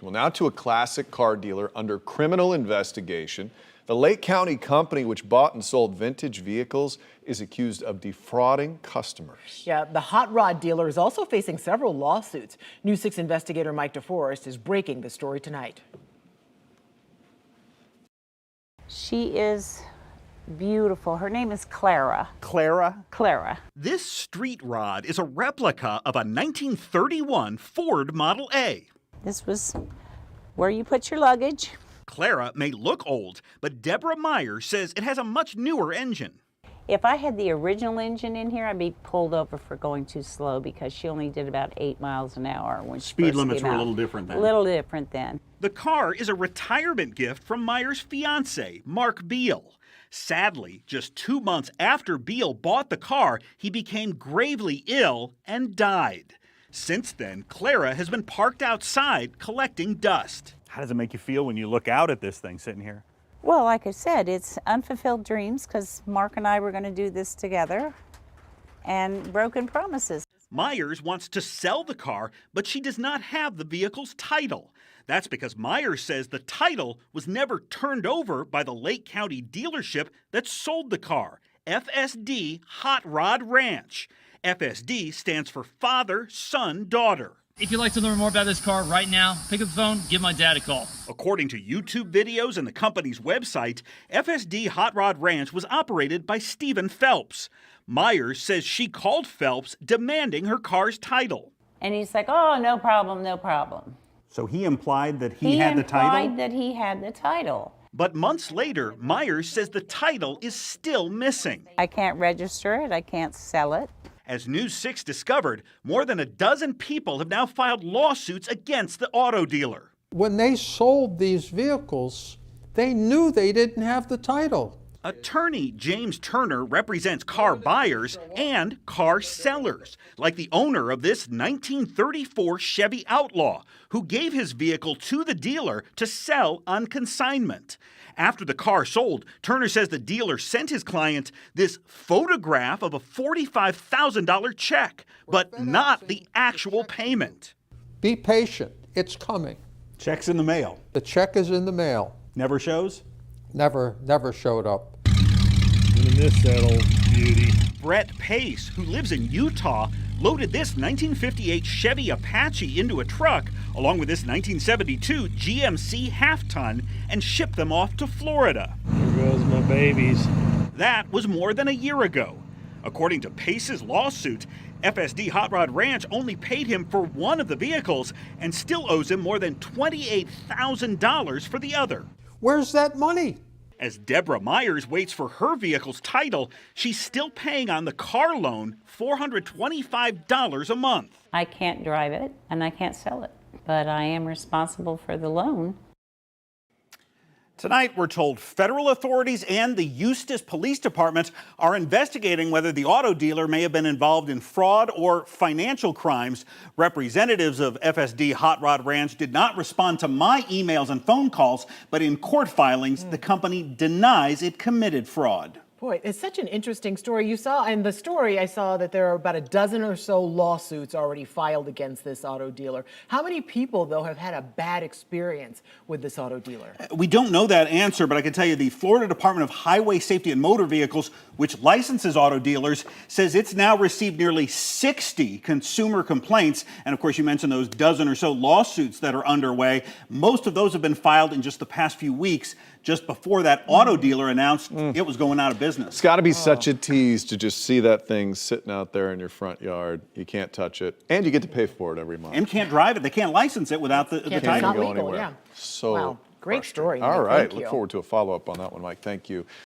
Well, now to a classic car dealer under criminal investigation. The Lake County company, which bought and sold vintage vehicles, is accused of defrauding customers. Yeah, the hot rod dealer is also facing several lawsuits. News 6 investigator Mike DeForest is breaking the story tonight. She is beautiful. Her name is Clara. Clara? Clara. This street rod is a replica of a 1931 Ford Model A. This was where you put your luggage. Clara may look old, but Deborah Myers says it has a much newer engine. If I had the original engine in here, I'd be pulled over for going too slow because she only did about 8 miles an hour when she Speed first limits came were a out. little different then. A little different then. The car is a retirement gift from Myers' fiancé, Mark Beal. Sadly, just 2 months after Beal bought the car, he became gravely ill and died. Since then, Clara has been parked outside collecting dust. How does it make you feel when you look out at this thing sitting here? Well, like I said, it's unfulfilled dreams because Mark and I were going to do this together, and broken promises. Myers wants to sell the car, but she does not have the vehicle's title. That's because Myers says the title was never turned over by the Lake County dealership that sold the car, FSD Hot Rod Ranch. FSD stands for Father, Son, Daughter. If you'd like to learn more about this car right now, pick up the phone, give my dad a call. According to YouTube videos and the company's website, FSD Hot Rod Ranch was operated by Stephen Phelps. Myers says she called Phelps demanding her car's title. And he's like, oh, no problem, no problem. So he implied that he had the title? He implied that he had the title. But months later, Myers says the title is still missing. I can't register it, I can't sell it. As News 6 discovered, more than a dozen people have now filed lawsuits against the auto dealer. When they sold these vehicles, they knew they didn't have the title. Attorney James Turner represents car buyers and car sellers, like the owner of this 1934 Chevy Outlaw, who gave his vehicle to the dealer to sell on consignment. After the car sold, Turner says the dealer sent his client this photograph of a $45,000 check, but not the actual payment. Be patient, it's coming. Check's in the mail. The check is in the mail. Never shows? Never showed up. Gonna miss that old beauty. Brett Pace, who lives in Utah, loaded this 1958 Chevy Apache into a truck, along with this 1972 GMC half-ton, and shipped them off to Florida. Here goes my babies. That was more than a year ago. According to Pace's lawsuit, FSD Hot Rod Ranch only paid him for one of the vehicles and still owes him more than $28,000 for the other. Where's that money? As Deborah Myers waits for her vehicle's title, she's still paying on the car loan $425 a month. I can't drive it and I can't sell it, but I am responsible for the loan. Tonight, we're told federal authorities and the Eustis Police Department are investigating whether the auto dealer may have been involved in fraud or financial crimes. Representatives of FSD Hot Rod Ranch did not respond to my emails and phone calls, but in court filings, the company denies it committed fraud. Boy, it's such an interesting story. You saw in the story, I saw that there are about a dozen or so lawsuits already filed against this auto dealer. How many people, though, have had a bad experience with this auto dealer? We don't know that answer, but I can tell you the Florida Department of Highway Safety and Motor Vehicles, which licenses auto dealers, says it's now received nearly 60 consumer complaints. And of course, you mentioned those dozen or so lawsuits that are underway. Most of those have been filed in just the past few weeks, just before that auto dealer announced it was going out of business. It's got to be such a tease to just see that thing sitting out there in your front yard. You can't touch it, and you get to pay for it every month. And can't drive it. They can't license it without the It's title. not Go legal, anywhere. yeah. So wow, great story. All Mike. right, Thank look you. forward to a follow-up on that one, Mike. Thank you.